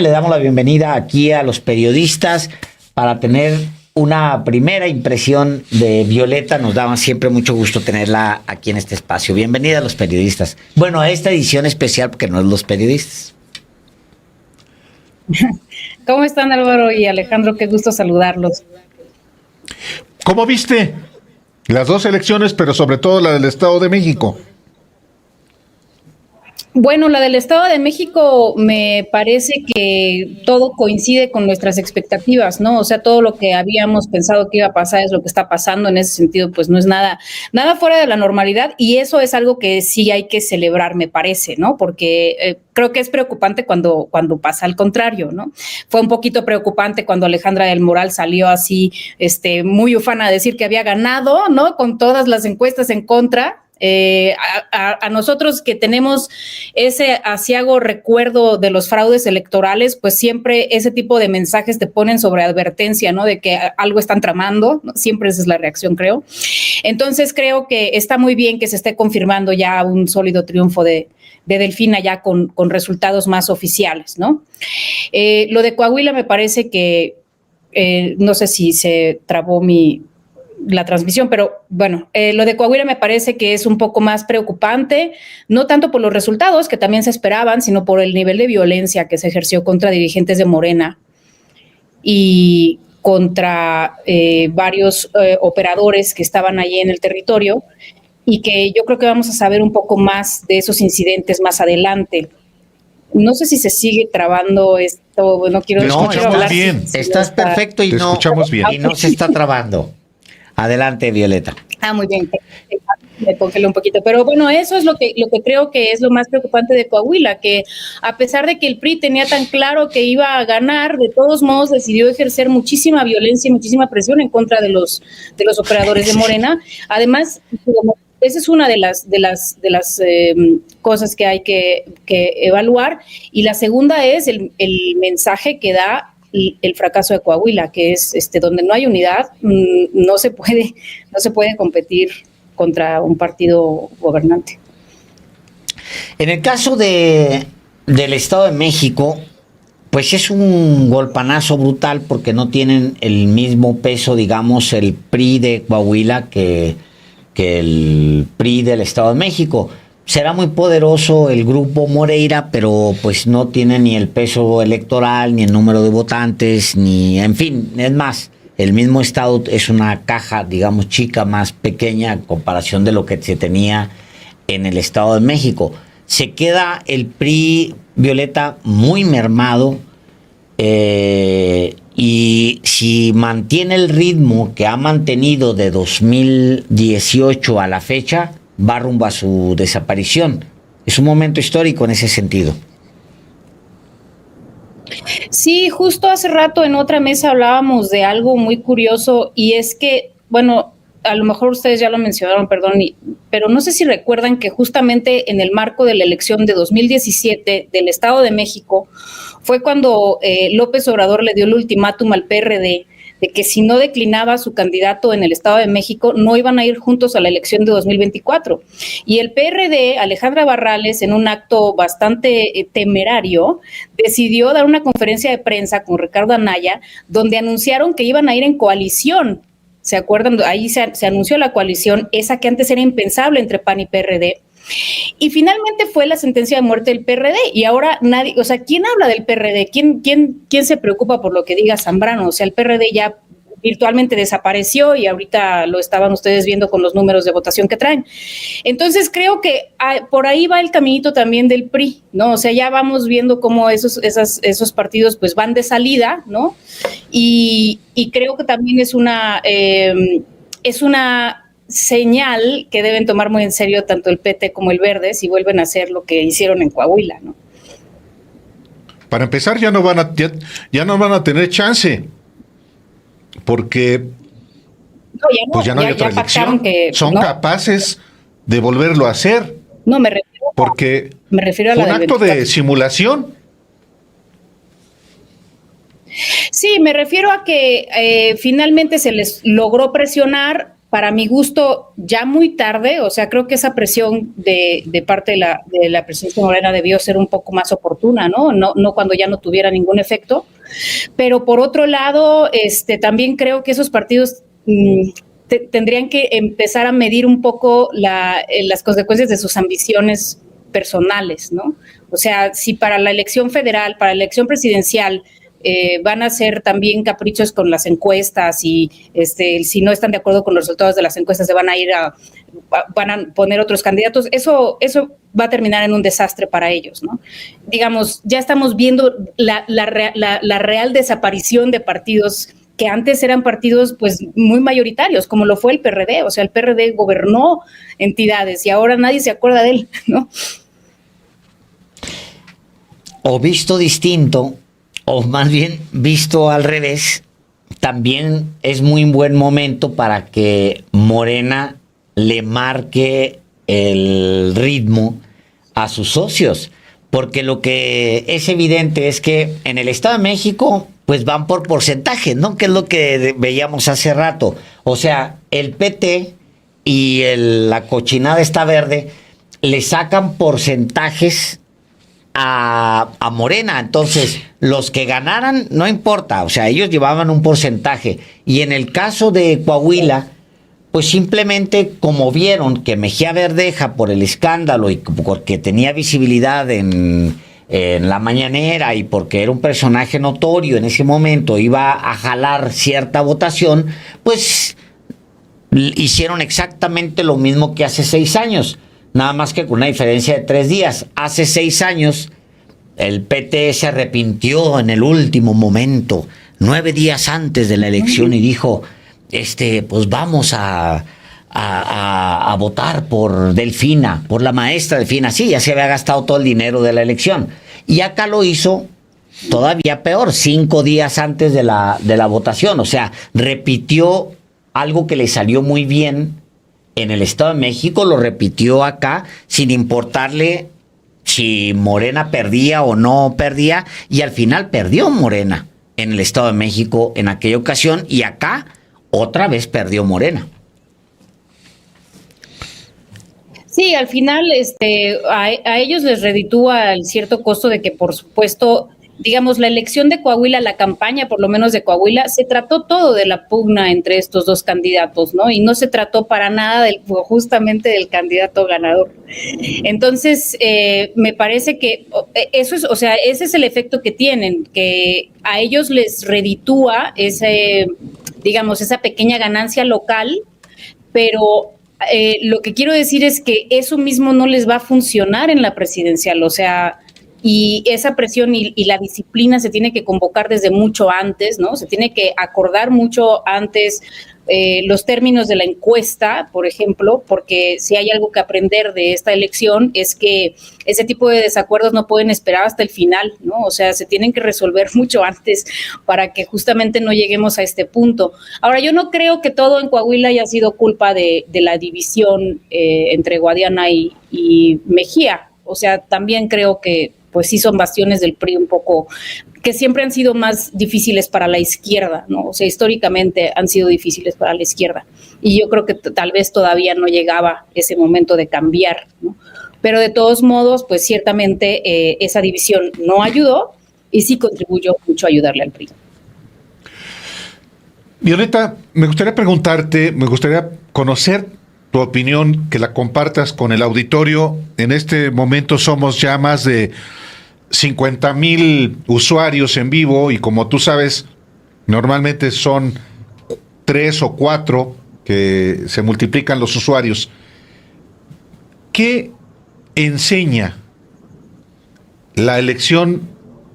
Le damos la bienvenida aquí a los periodistas para tener una primera impresión de Violeta. Nos daba siempre mucho gusto tenerla aquí en este espacio. Bienvenida a los periodistas. Bueno, a esta edición especial porque no es los periodistas. ¿Cómo están, Álvaro y Alejandro? Qué gusto saludarlos. ¿Cómo viste las dos elecciones, pero sobre todo la del Estado de México? Bueno, la del Estado de México me parece que todo coincide con nuestras expectativas, ¿no? O sea, todo lo que habíamos pensado que iba a pasar es lo que está pasando. En ese sentido, pues no es nada fuera de la normalidad, y eso es algo que sí hay que celebrar, me parece, ¿no? Porque creo que es preocupante cuando pasa al contrario, ¿no? Fue un poquito preocupante cuando Alejandra del Moral salió así, muy ufana a decir que había ganado, ¿no? Con todas las encuestas en contra. A nosotros que tenemos ese aciago recuerdo de los fraudes electorales, pues siempre ese tipo de mensajes te ponen sobre advertencia, ¿no? De que algo están tramando, ¿no? Siempre esa es la reacción, creo. Entonces creo que está muy bien que se esté confirmando ya un sólido triunfo de Delfina ya con resultados más oficiales, ¿no? Lo de Coahuila me parece que, no sé si se trabó la transmisión, pero bueno, lo de Coahuila me parece que es un poco más preocupante, no tanto por los resultados que también se esperaban, sino por el nivel de violencia que se ejerció contra dirigentes de Morena y contra varios operadores que estaban allí en el territorio, y que yo creo que vamos a saber un poco más de esos incidentes más adelante. No sé si se sigue trabando esto, no quiero hablar. Bien. Estás perfecto y no se está trabando. Adelante, Violeta. Muy bien. Me congelé un poquito, pero bueno, eso es lo que creo que es lo más preocupante de Coahuila, que a pesar de que el PRI tenía tan claro que iba a ganar, de todos modos decidió ejercer muchísima violencia y muchísima presión en contra de los operadores de Morena. Además, esa es una de las cosas que hay que evaluar, y la segunda es el mensaje que da el fracaso de Coahuila, que es donde no hay unidad, no se puede competir contra un partido gobernante. En el caso del Estado de México, pues es un golpanazo brutal porque no tienen el mismo peso, digamos, el PRI de Coahuila que el PRI del Estado de México. Será muy poderoso el grupo Moreira, pero pues no tiene ni el peso electoral, ni el número de votantes, ni, en fin, es más, el mismo estado es una caja, digamos, chica, más pequeña en comparación de lo que se tenía en el Estado de México. Se queda el PRI, Violeta, muy mermado, y si mantiene el ritmo que ha mantenido de 2018 a la fecha, va rumbo a su desaparición. Es un momento histórico en ese sentido. Sí, justo hace rato en otra mesa hablábamos de algo muy curioso, y es que, bueno, a lo mejor ustedes ya lo mencionaron, perdón, pero no sé si recuerdan que justamente en el marco de la elección de 2017 del Estado de México fue cuando López Obrador le dio el ultimátum al PRD de que si no declinaba su candidato en el Estado de México, no iban a ir juntos a la elección de 2024. Y el PRD, Alejandra Barrales, en un acto bastante temerario, decidió dar una conferencia de prensa con Ricardo Anaya, donde anunciaron que iban a ir en coalición. ¿Se acuerdan? Ahí se anunció la coalición, esa que antes era impensable entre PAN y PRD. Y finalmente fue la sentencia de muerte del PRD, y ahora nadie, o sea, ¿quién habla del PRD? ¿Quién se preocupa por lo que diga Zambrano? O sea, el PRD ya virtualmente desapareció, y ahorita lo estaban ustedes viendo con los números de votación que traen. Entonces creo que por ahí va el caminito también del PRI, ¿no? O sea, ya vamos viendo cómo esos partidos pues van de salida, ¿no? Y creo que también es una señal que deben tomar muy en serio tanto el PT como el Verde si vuelven a hacer lo que hicieron en Coahuila, ¿no? Para empezar, ya no van a tener chance, porque ya no hay otra elección. Son capaces de volverlo a hacer. No, me refiero a fue un acto de simulación. Sí, me refiero a que finalmente se les logró presionar para mi gusto, ya muy tarde. O sea, creo que esa presión de parte de la presidencia Morena debió ser un poco más oportuna, ¿no? No cuando ya no tuviera ningún efecto. Pero por otro lado, también creo que esos partidos tendrían que empezar a medir un poco las consecuencias de sus ambiciones personales, ¿no? O sea, si para la elección federal, para la elección presidencial, van a ser también caprichos con las encuestas y si no están de acuerdo con los resultados de las encuestas, van a poner otros candidatos. Eso va a terminar en un desastre para ellos, ¿no? Digamos, ya estamos viendo la real desaparición de partidos que antes eran partidos pues muy mayoritarios, como lo fue el PRD. O sea, el PRD gobernó entidades y ahora nadie se acuerda de él, ¿no? O visto distinto, o más bien visto al revés, también es muy buen momento para que Morena le marque el ritmo a sus socios, porque lo que es evidente es que en el Estado de México pues van por porcentaje, ¿no? Que es lo que veíamos hace rato. O sea, el PT y la cochinada esta verde le sacan porcentajes a Morena. Entonces, los que ganaran, no importa, o sea, ellos llevaban un porcentaje. Y en el caso de Coahuila, pues simplemente como vieron que Mejía Verdeja, por el escándalo y porque tenía visibilidad en la mañanera y porque era un personaje notorio en ese momento, iba a jalar cierta votación, pues hicieron exactamente lo mismo que hace 6 años. Nada más que con una diferencia de 3 días. Hace 6 años, el PT se arrepintió en el último momento, 9 días antes de la elección, y dijo, pues vamos a votar por Delfina, por la maestra Delfina. Sí, ya se había gastado todo el dinero de la elección. Y acá lo hizo todavía peor, 5 días antes de la votación. O sea, repitió algo que le salió muy bien en el Estado de México, lo repitió acá sin importarle si Morena perdía o no perdía, y al final perdió Morena en el Estado de México en aquella ocasión, y acá otra vez perdió Morena. Sí, al final a ellos les reditúa el cierto costo de que, por supuesto, digamos, la elección de Coahuila, la campaña por lo menos de Coahuila, se trató todo de la pugna entre estos dos candidatos, ¿no? Y no se trató para nada justamente del candidato ganador. Entonces, me parece que eso es, o sea, ese es el efecto que tienen, que a ellos les reditúa digamos, esa pequeña ganancia local, pero lo que quiero decir es que eso mismo no les va a funcionar en la presidencial. O sea, y esa presión y la disciplina se tiene que convocar desde mucho antes, ¿no? Se tiene que acordar mucho antes los términos de la encuesta, por ejemplo, porque si hay algo que aprender de esta elección es que ese tipo de desacuerdos no pueden esperar hasta el final, ¿no? O sea, se tienen que resolver mucho antes para que justamente no lleguemos a este punto. Ahora, yo no creo que todo en Coahuila haya sido culpa de la división entre Guadiana y Mejía. O sea, también creo que pues sí son bastiones del PRI un poco, que siempre han sido más difíciles para la izquierda, ¿no? O sea, históricamente han sido difíciles para la izquierda. Y yo creo que tal vez todavía no llegaba ese momento de cambiar, ¿no? Pero de todos modos, pues ciertamente esa división no ayudó y sí contribuyó mucho a ayudarle al PRI. Violeta, me gustaría preguntarte, me gustaría conocer tu opinión, que la compartas con el auditorio. En este momento somos ya más de 50,000 usuarios en vivo y como tú sabes, normalmente son 3 o 4 que se multiplican los usuarios. ¿Qué enseña la elección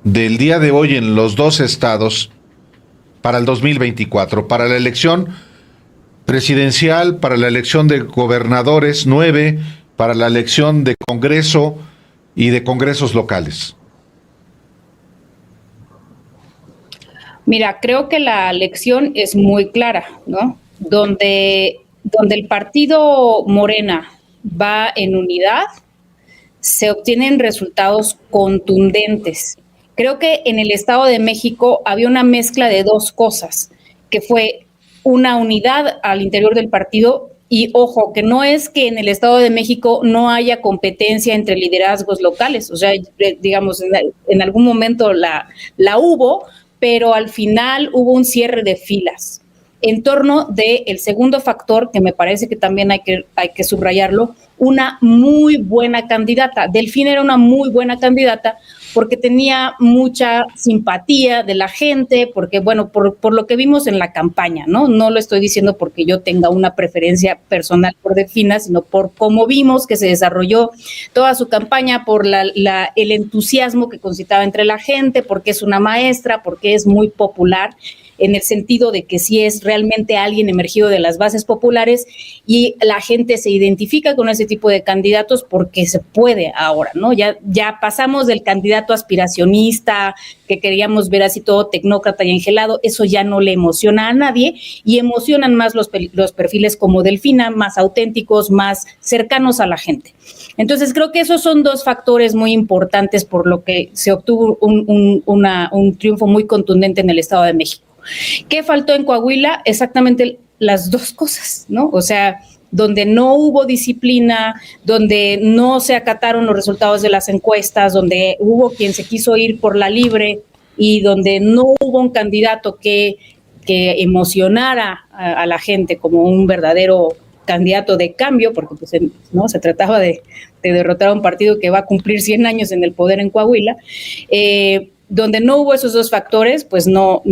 del día de hoy en los 2 estados para el 2024? Para la elección presidencial, para la elección de gobernadores 9, para la elección de Congreso y de congresos locales. Mira, creo que la elección es muy clara, ¿no? Donde el partido Morena va en unidad, se obtienen resultados contundentes. Creo que en el Estado de México había una mezcla de 2 cosas, que fue una unidad al interior del partido. Y ojo, que no es que en el Estado de México no haya competencia entre liderazgos locales, o sea, digamos, en algún momento la hubo, pero al final hubo un cierre de filas en torno del segundo factor, que me parece que también hay que subrayarlo, una muy buena candidata. Delfina era una muy buena candidata porque tenía mucha simpatía de la gente, porque, bueno, por lo que vimos en la campaña, ¿no? No lo estoy diciendo porque yo tenga una preferencia personal por Delfina, sino por cómo vimos que se desarrolló toda su campaña, por el entusiasmo que concitaba entre la gente, porque es una maestra, porque es muy popular, en el sentido de que sí es realmente alguien emergido de las bases populares y la gente se identifica con ese tipo de candidatos porque se puede ahora, ¿no? Ya pasamos del candidato aspiracionista que queríamos ver así todo tecnócrata y engelado, eso ya no le emociona a nadie y emocionan más los perfiles como Delfina, más auténticos, más cercanos a la gente. Entonces creo que esos son dos factores muy importantes por lo que se obtuvo un triunfo muy contundente en el Estado de México. ¿Qué faltó en Coahuila? Exactamente las dos cosas, ¿no? O sea, donde no hubo disciplina, donde no se acataron los resultados de las encuestas, donde hubo quien se quiso ir por la libre y donde no hubo un candidato que emocionara a la gente como un verdadero candidato de cambio, porque pues, ¿no? Se trataba de derrotar a un partido que va a cumplir 100 años en el poder en Coahuila. Donde no hubo esos dos factores, pues no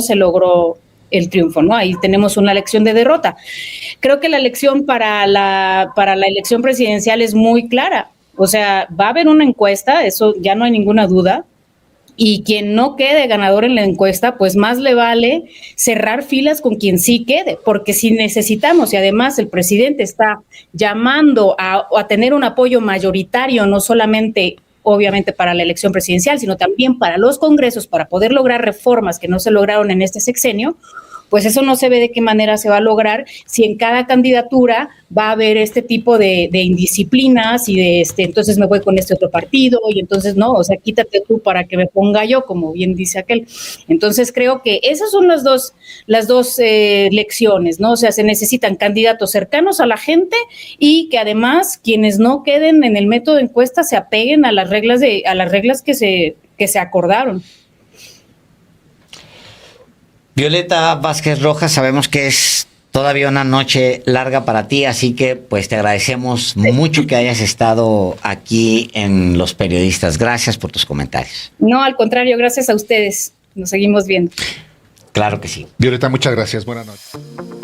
se logró el triunfo, ¿no? Ahí tenemos una lección de derrota. Creo que la elección para la elección presidencial es muy clara. O sea, va a haber una encuesta, eso ya no hay ninguna duda, y quien no quede ganador en la encuesta, pues más le vale cerrar filas con quien sí quede, porque si necesitamos, y además el presidente está llamando a tener un apoyo mayoritario, no solamente obviamente para la elección presidencial, sino también para los congresos, para poder lograr reformas que no se lograron en este sexenio, pues eso no se ve de qué manera se va a lograr si en cada candidatura va a haber este tipo de indisciplinas y de entonces me voy con este otro partido y entonces no, o sea, quítate tú para que me ponga yo, como bien dice aquel. Entonces creo que esas son las dos lecciones, ¿no? O sea, se necesitan candidatos cercanos a la gente y que además quienes no queden en el método de encuesta se apeguen a las reglas que se acordaron. Violeta Vázquez Rojas, sabemos que es todavía una noche larga para ti, así que pues te agradecemos mucho que hayas estado aquí en Los Periodistas. Gracias por tus comentarios. No, al contrario, gracias a ustedes. Nos seguimos viendo. Claro que sí. Violeta, muchas gracias. Buenas noches.